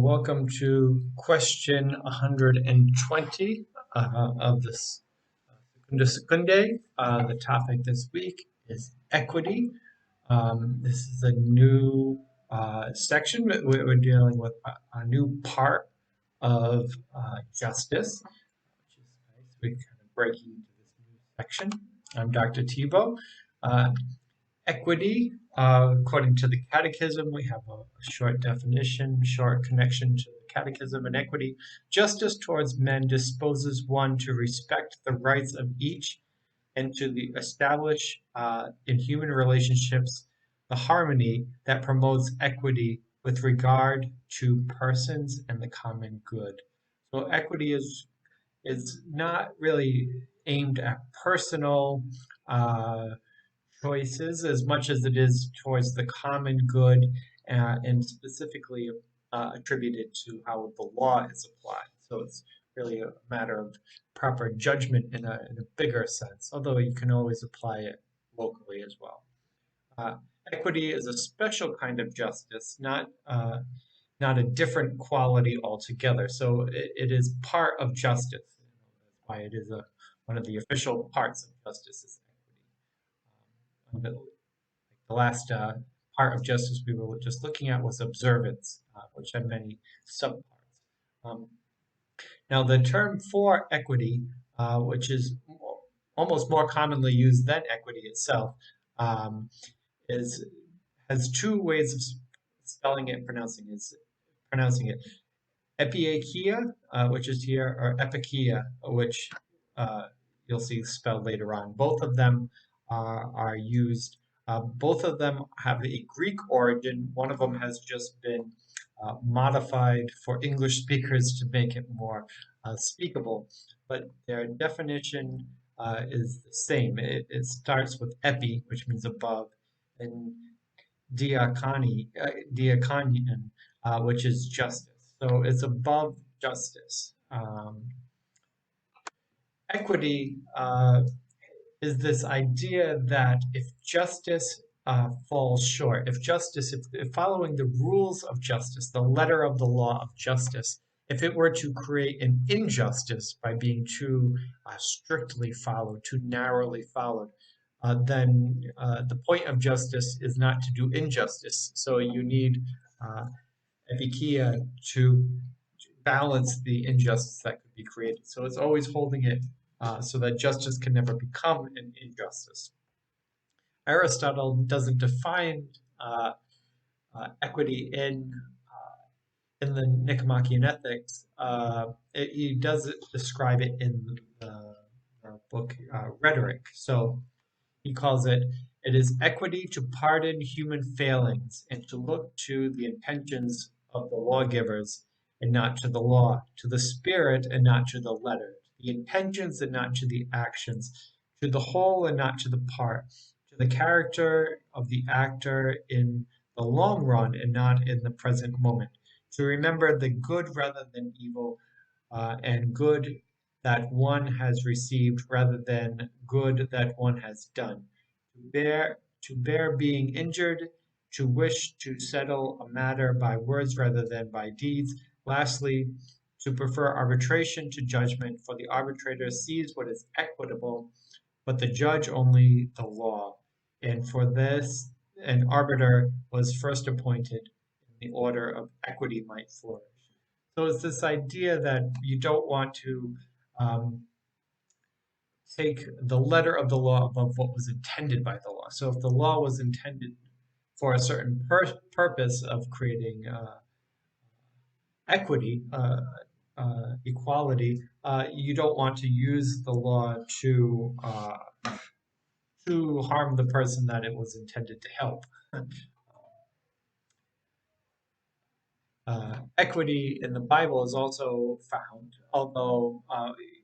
Welcome to question 120 of this secundae. The topic this week is equity. This is a new section. We're dealing with a new part of justice, which is nice. We're kind of breaking into this new section. I'm Dr. Thibault. Equity, according to the Catechism, we have a short definition, short connection to the Catechism and equity. Justice towards men disposes one to respect the rights of each and to establish in human relationships the harmony that promotes equity with regard to persons and the common good. So equity is not really aimed at personal choices as much as it is towards the common good and specifically attributed to how the law is applied. So it's really a matter of proper judgment in a bigger sense, although you can always apply it locally as well. Equity is a special kind of justice, not a different quality altogether. So it is part of justice. That's why it is one of the official parts of justice is equity. The last part of justice we were just looking at was observance, which had many subparts. Now, the term for equity, which is almost more commonly used than equity itself, has two ways of spelling it and pronouncing it. Epiekia, which is here, or epikeia, which you'll see spelled later on. Both of them are used. Both of them have a Greek origin. One of them has just been modified for English speakers to make it more speakable, but their definition is the same. It starts with epi, which means above, and diakonian, which is justice. So it's above justice. Equity is this idea that if justice falls short, if following the rules of justice, the letter of the law of justice, if it were to create an injustice by being too strictly followed, too narrowly followed, then the point of justice is not to do injustice. So you need epikeia to balance the injustice that could be created. So it's always holding it so that justice can never become an injustice. Aristotle doesn't define equity in the Nicomachean Ethics. He does describe it in the book Rhetoric. So he calls it is equity to pardon human failings and to look to the intentions of the lawgivers and not to the law, to the spirit and not to the letter, to the intentions and not to the actions, to the whole and not to the part, to the character of the actor in the long run and not in the present moment, to remember the good rather than evil, and good that one has received rather than good that one has done, to bear being injured, to wish to settle a matter by words rather than by deeds. Lastly, to prefer arbitration to judgment, for the arbitrator sees what is equitable, but the judge only the law. And for this, an arbiter was first appointed in the order of equity might flourish. So it's this idea that you don't want to take the letter of the law above what was intended by the law. So if the law was intended for a certain purpose of creating equity, equality, you don't want to use the law to harm the person that it was intended to help. Equity in the Bible is also found, although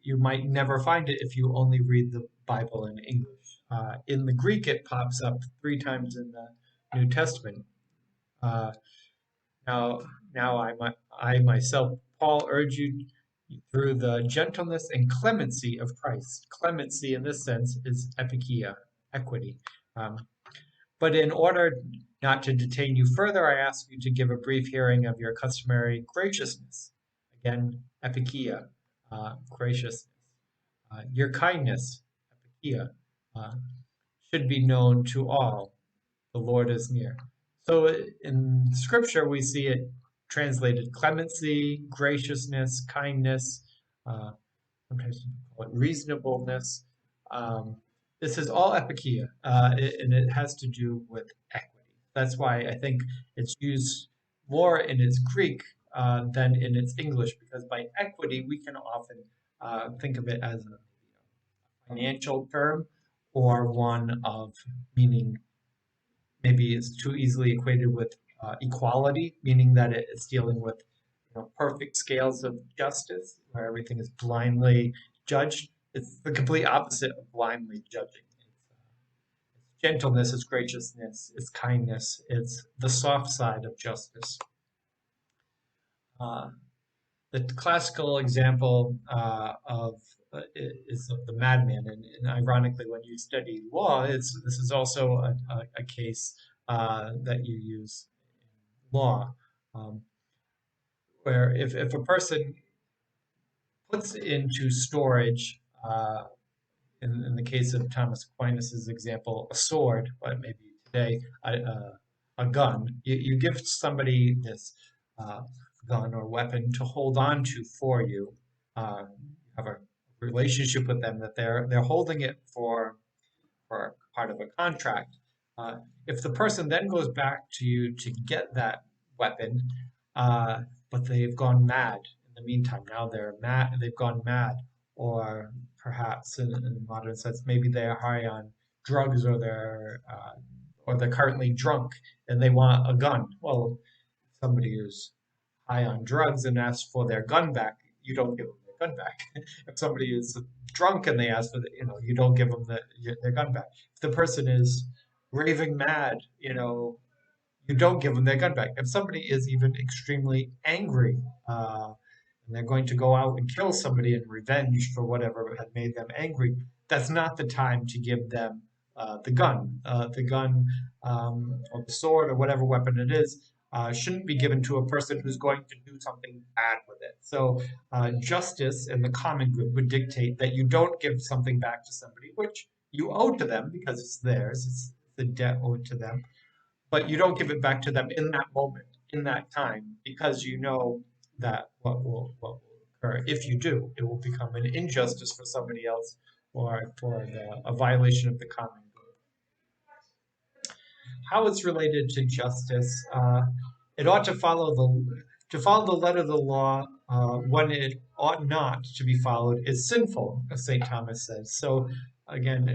you might never find it if you only read the Bible in English. In the Greek, it pops up 3 times in the New Testament. Now I myself, Paul, urge you through the gentleness and clemency of Christ. Clemency in this sense is epikeia, equity. But in order Not to detain you further, I ask you to give a brief hearing of your customary graciousness. Again, epikeia, graciousness. Your kindness, epikeia, uh, should be known to all. The Lord is near. So in Scripture, we see it translated clemency, graciousness, kindness, uh, sometimes we call it reasonableness. Um, this is all epikeia, and it has to do with equity. That's why I think it's used more in its Greek than in its English, because by equity we can often think of it as a financial term or one of meaning maybe is too easily equated with equality, meaning that it's dealing with perfect scales of justice, where everything is blindly judged. It's the complete opposite of blindly judging. It's gentleness, it's graciousness, it's kindness, it's the soft side of justice. Uh, the classical example is of the madman, and ironically, when you study law, this is also a case that you use in law, um, where if a person puts into storage, in the case of Thomas Aquinas's example, a sword, but maybe today a gun. You give somebody this uh, gun or weapon to hold on to for you. You have a relationship with them that they're holding it for part of a contract. Uh, if the person then goes back to you to get that weapon, uh, but they've gone mad in the meantime, now they're mad, they've gone mad, or perhaps in a modern sense, maybe they're high on drugs or they're currently drunk and they want a gun. Well, somebody who's high on drugs and asks for their gun back, you don't give them their gun back. If somebody is drunk and they ask for you don't give them their gun back. If the person is raving mad, you don't give them their gun back. If somebody is even extremely angry, and they're going to go out and kill somebody in revenge for whatever had made them angry, that's not the time to give them the gun. The gun or the sword or whatever weapon it is shouldn't be given to a person who's going to do something bad with it. So justice and the common good would dictate that you don't give something back to somebody which you owe to them because it's theirs. It's the debt owed to them, but you don't give it back to them in that moment, in that time, because you know that what will occur. If you do, it will become an injustice for somebody else or for a violation of the common good. How it's related to justice, it ought to follow the letter of the law when it ought not to be followed is sinful, as St. Thomas says. So again,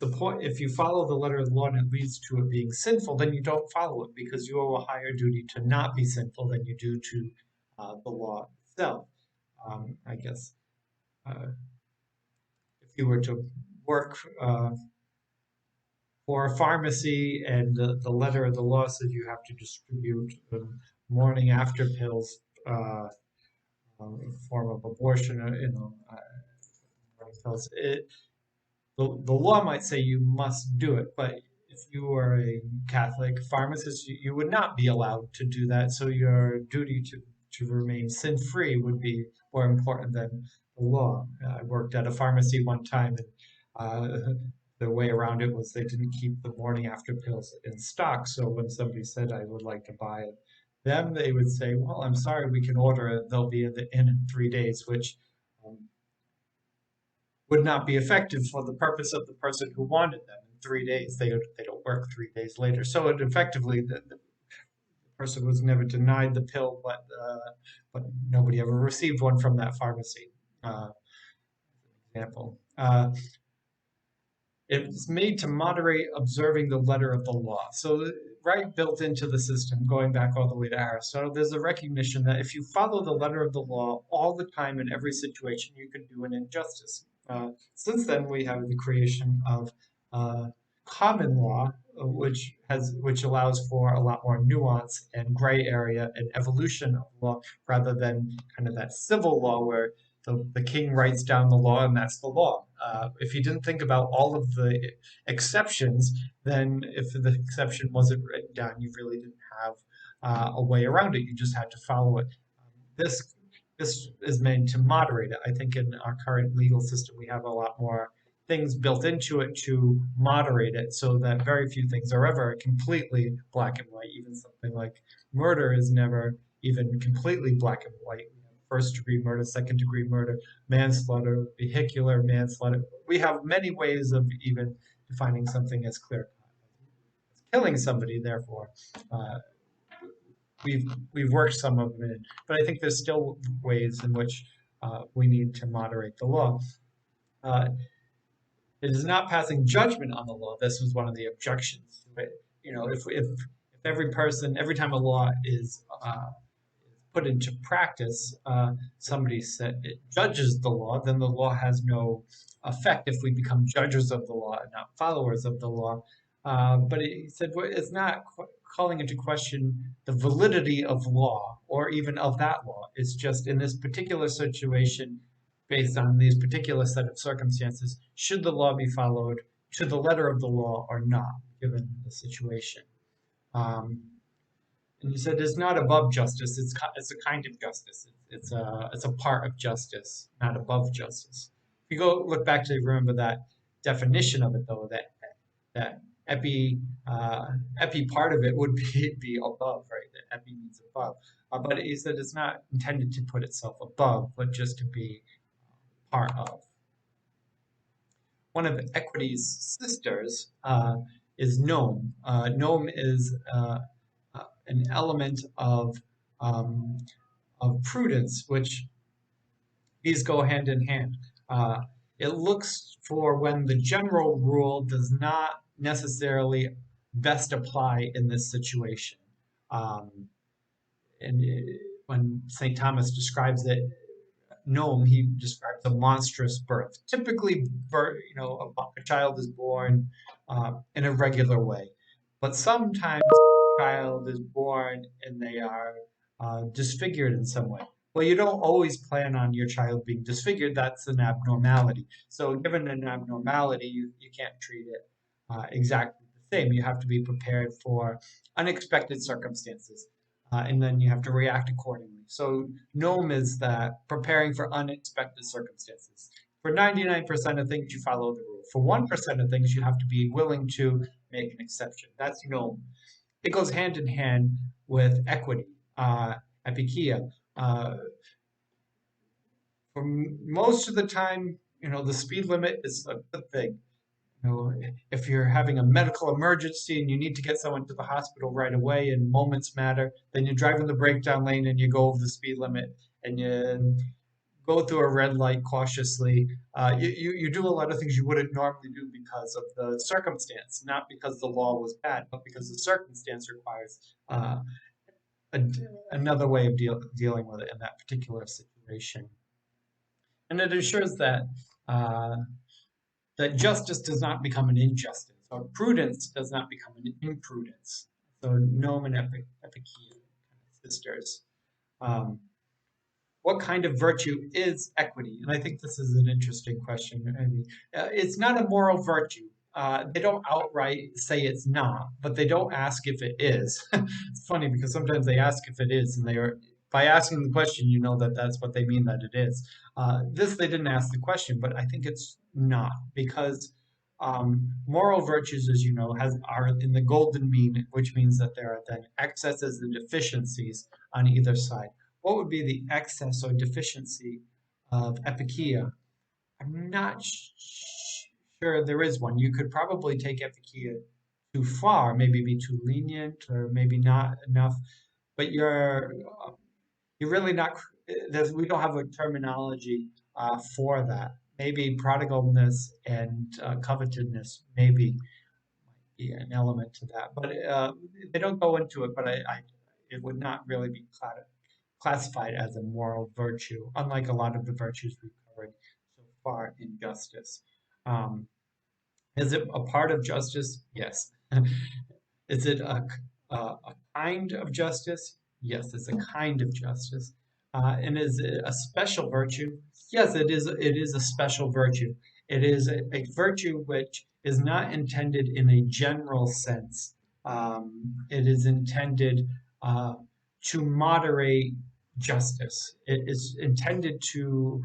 if you follow the letter of the law and it leads to it being sinful, then you don't follow it because you owe a higher duty to not be sinful than you do to the law itself. I guess if you were to work for a pharmacy and the letter of the law says you have to distribute morning after pills in the form of abortion, morning pills. The law might say you must do it, but if you were a Catholic pharmacist, you would not be allowed to do that. So your duty to remain sin-free would be more important than the law. I worked at a pharmacy one time, and the way around it was they didn't keep the morning after pills in stock. So when somebody said, I would like to buy them, they would say, well, I'm sorry, we can order it. They'll be in 3 days, which would not be effective for the purpose of the person who wanted them in 3 days. They don't work 3 days later. So it effectively, the person was never denied the pill, but nobody ever received one from that pharmacy. Example. It's made to moderate observing the letter of the law. So right built into the system, going back all the way to Aristotle, there's a recognition that if you follow the letter of the law all the time in every situation, you could do an injustice. Since then, we have the creation of common law, which allows for a lot more nuance and gray area and evolution of law, rather than kind of that civil law where the king writes down the law, and that's the law. If you didn't think about all of the exceptions, then if the exception wasn't written down, you really didn't have a way around it. You just had to follow it. This this is meant to moderate it. I think in our current legal system, we have a lot more things built into it to moderate it so that very few things are ever completely black and white. Even something like murder is never even completely black and white. First degree murder, second degree murder, manslaughter, vehicular manslaughter. We have many ways of even defining something as clear as killing somebody. Therefore, uh, we've worked some of them in, but I think there's still ways in which we need to moderate the law. Uh, it is not passing judgment on the law. This was one of the objections to it. If every person, every time a law is put into practice, somebody said it judges the law, then the law has no effect if we become judges of the law and not followers of the law. But he said well, it's not calling into question the validity of law or even of that law. It's just in this particular situation, based on these particular set of circumstances, should the law be followed to the letter of the law or not, given the situation. Um, and you said it's not above justice. It's a kind of justice. It's a part of justice, not above justice. If you go look back to remember that definition of it though, that epi part of it would be above, right? That epi means above. But he said it's not intended to put itself above, but just to be part of. One of equity's sisters is nome. Nome is an element um, of prudence, which these go hand in hand. Uh, it looks for when the general rule does not necessarily best apply in this situation. Um, and when St. Thomas describes it, Nome, he describes a monstrous birth. Typically, a child is born in a regular way, but sometimes a child is born and they are disfigured in some way. Well, you don't always plan on your child being disfigured. That's an abnormality. So, given an abnormality, you can't treat it exactly the same. You have to be prepared for unexpected circumstances, and then you have to react accordingly. So, Nome is that preparing for unexpected circumstances. For 99% of things, you follow the rule. For 1% of things, you have to be willing to make an exception. That's Nome. It goes hand in hand with equity, epikeia. Uh, for most of the time, the speed limit is a good thing. If you're having a medical emergency and you need to get someone to the hospital right away and moments matter, then you drive in the breakdown lane and you go over the speed limit and you go through a red light cautiously. You do a lot of things you wouldn't normally do because of the circumstance, not because the law was bad, but because the circumstance requires a, another way of dealing with it in that particular situation. And it ensures uh, that justice does not become an injustice, or prudence does not become an imprudence. So Nome and Epikeia, sisters. Um, what kind of virtue is equity? And I think this is an interesting question. It's not a moral virtue. They don't outright say it's not, but they don't ask if it is. It's funny because sometimes they ask if it is, and they are by asking the question, you know that that's what they mean that it is. This they didn't ask the question, but I think it's not because moral virtues, as you know, are in the golden mean, which means that there are then excesses and deficiencies on either side. What would be the excess or deficiency of epikeia? I'm not sure there is one. You could probably take epikeia too far, maybe be too lenient, or maybe not enough. But you're really not. We don't have a terminology for that. Maybe prodigalness and covetousness maybe be an element to that, but they don't go into it. But it would not really be classified as a moral virtue, unlike a lot of the virtues we've covered so far in justice. Um, is it a part of justice? Yes. Is it a kind of justice? Yes, it's a kind of justice. And is it a special virtue? Yes, it is. It is a special virtue. It is a virtue which is not intended in a general sense. It is intended uh, to moderate justice. It is intended to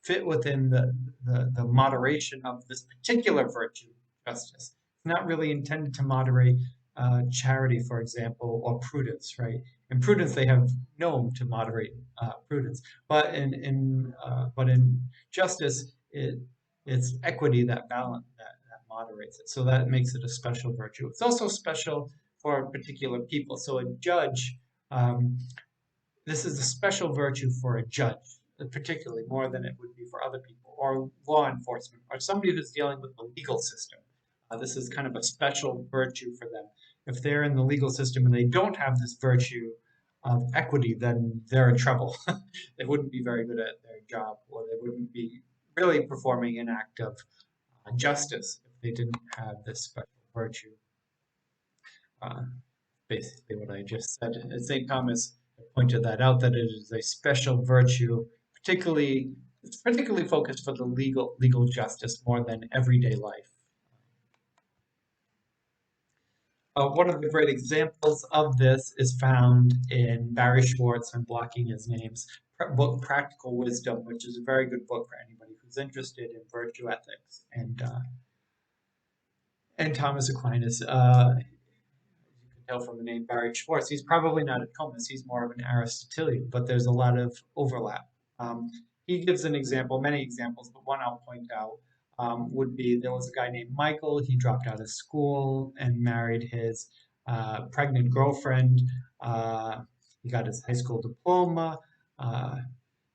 fit within the moderation of this particular virtue, justice. It's not really intended to moderate charity, for example, or prudence, right? In prudence, they have known to moderate prudence, but in justice, it's equity that balance that moderates it. So that makes it a special virtue. It's also special for particular people. So a judge, um, this is a special virtue for a judge, particularly more than it would be for other people, or law enforcement, or somebody who's dealing with the legal system. This is kind of a special virtue for them. If they're in the legal system and they don't have this virtue of equity, then they're in trouble. They wouldn't be very good at their job, or they wouldn't be really performing an act of justice if they didn't have this special virtue. Uh, Basically what I just said. St. Thomas pointed that out, that it is a special virtue, particularly it's particularly focused for the legal justice more than everyday life. One of the great examples of this is found in Barry Schwartz. I'm blocking his name's book Practical Wisdom, which is a very good book for anybody who's interested in virtue ethics and Thomas Aquinas. Tell from the name Barry Schwartz, he's probably not a Thomas, he's more of an Aristotelian, but there's a lot of overlap. Um, he gives an example, many examples, but one I'll point out would be there was a guy named Michael. He dropped out of school and married his pregnant girlfriend. He got his high school diploma. Uh,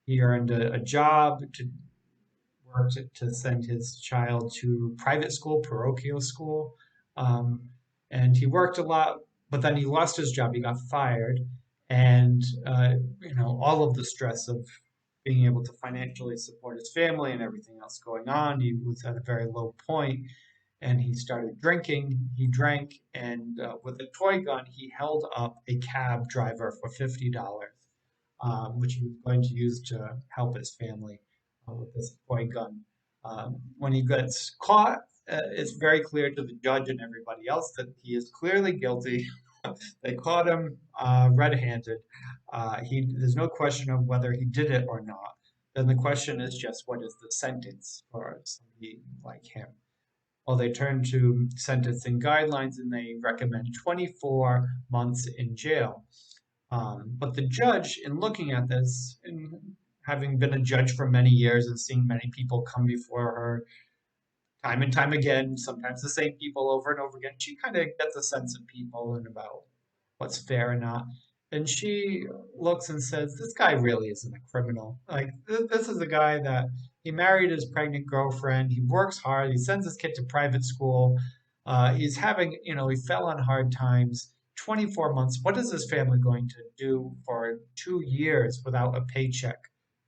he earned a job to work to send his child to private school, parochial school. Um, and he worked a lot, but then he lost his job. He got fired, and all of the stress of being able to financially support his family and everything else going on. He was at a very low point, and he started drinking. He drank, and with a toy gun, he held up a cab driver for $50, which he was going to use to help his family with this toy gun. When he gets caught, it's very clear to the judge and everybody else that he is clearly guilty. They caught him red-handed. There's no question of whether he did it or not. Then the question is just what is the sentence for somebody like him? Well, they turn to sentencing guidelines and they recommend 24 months in jail. But the judge, in looking at this, and having been a judge for many years and seeing many people come before her time and time again, sometimes the same people over and over again, she kind of gets a sense of people and about what's fair and not. And she looks and says, "This guy really isn't a criminal. Like, this is a guy that he married his pregnant girlfriend. He works hard. He sends his kid to private school. He's having, he fell on hard times. 24 months. What is his family going to do for 2 years without a paycheck?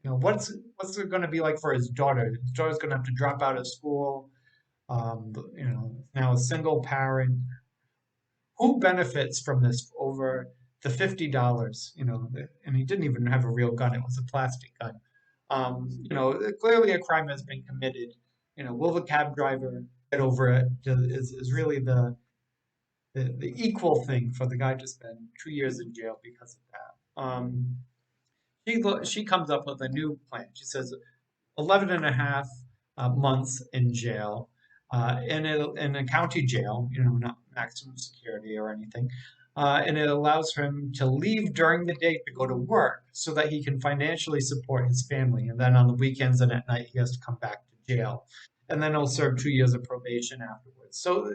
What's it going to be like for his daughter? His daughter's going to have to drop out of school. Now a single parent. Who benefits from this over the $50? And he didn't even have a real gun; it was a plastic gun. Clearly a crime has been committed. Will the cab driver get over it? Is really the equal thing for the guy to spend 2 years in jail because of that. She comes up with a new plan. She says 11 and a half months in jail, in a county jail, not maximum security or anything. And it allows him to leave during the day to go to work so that he can financially support his family. And then on the weekends and at night, he has to come back to jail. And then he'll serve 2 years of probation afterwards. So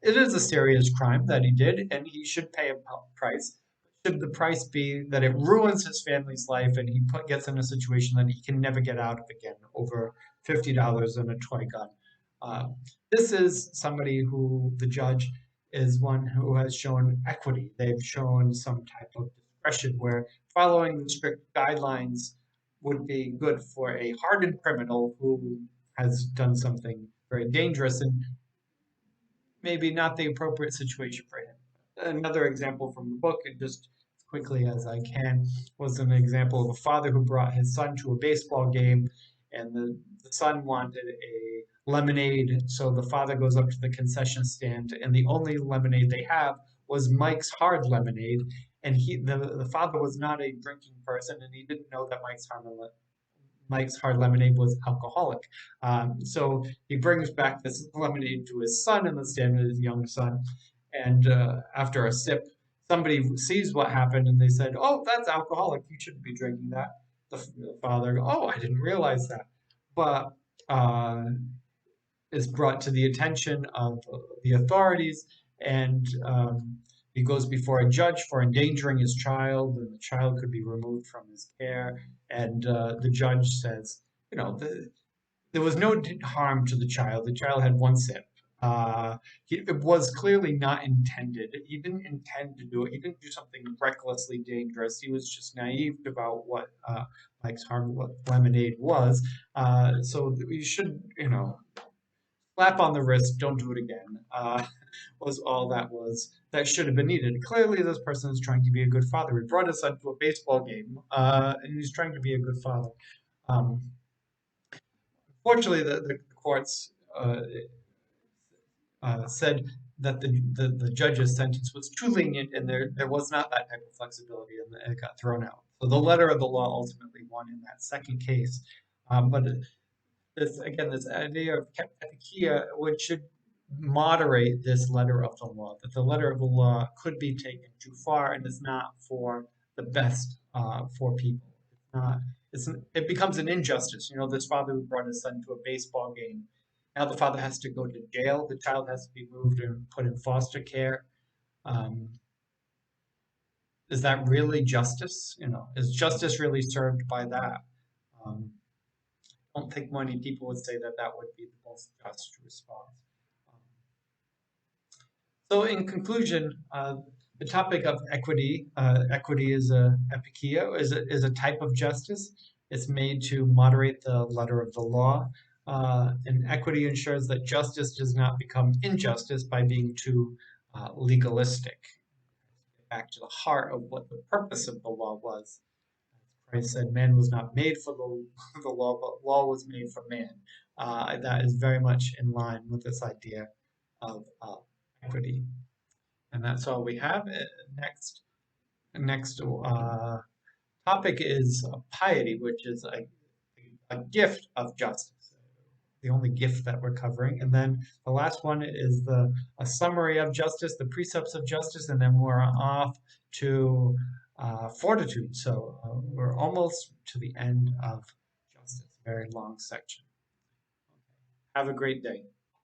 it is a serious crime that he did, and he should pay a price. Should the price be that it ruins his family's life and he gets in a situation that he can never get out of again over $50 and a toy gun? Uh, this is somebody who the judge is one who has shown equity. They've shown some type of discretion where following the strict guidelines would be good for a hardened criminal who has done something very dangerous and maybe not the appropriate situation for him. Another example from the book, and just quickly as I can, was an example of a father who brought his son to a baseball game, and the son wanted a lemonade. So the father goes up to the concession stand, and the only lemonade they have was Mike's Hard Lemonade. And the father was not a drinking person, and he didn't know that Mike's Hard Lemonade was alcoholic. So he brings back this lemonade to his son in the stand, his young son. And after a sip, somebody sees what happened and they said, "Oh, that's alcoholic. You shouldn't be drinking that." The father, "Oh, I didn't realize that." But uh, is brought to the attention of the authorities, and he goes before a judge for endangering his child, and the child could be removed from his care. And the judge says, there was no harm to the child. The child had one sip. It was clearly not intended. He didn't intend to do it. He didn't do something recklessly dangerous. He was just naive about what Mike's Hard Lemonade was. So you should, slap on the wrist, don't do it again, was all that should have been needed. Clearly, this person is trying to be a good father. He brought his son to a baseball game, and he's trying to be a good father. Um, Fortunately, the courts said that the judge's sentence was too lenient, and there was not that type of flexibility, and it got thrown out. So the letter of the law ultimately won in that second case. But this idea of epikeia, which should moderate this letter of the law, that the letter of the law could be taken too far and is not for the best for people. It's not, it becomes an injustice. This father who brought his son to a baseball game, now the father has to go to jail, the child has to be moved and put in foster care. Um, is that really justice? Is justice really served by that? Um, don't think many people would say that that would be the most just response. Um, so, in conclusion, the topic of equity, equity is a epikeia, is a type of justice. It's made to moderate the letter of the law, and equity ensures that justice does not become injustice by being too legalistic. Back to the heart of what the purpose of the law was. Christ said, "Man was not made for the law, but law was made for man." That is very much in line with this idea of equity. And that's all we have. Next topic is piety, which is a gift of justice, the only gift that we're covering. And then the last one is a summary of justice, the precepts of justice, and then we're off to fortitude. So we're almost to the end of justice, very long section. Have a great day.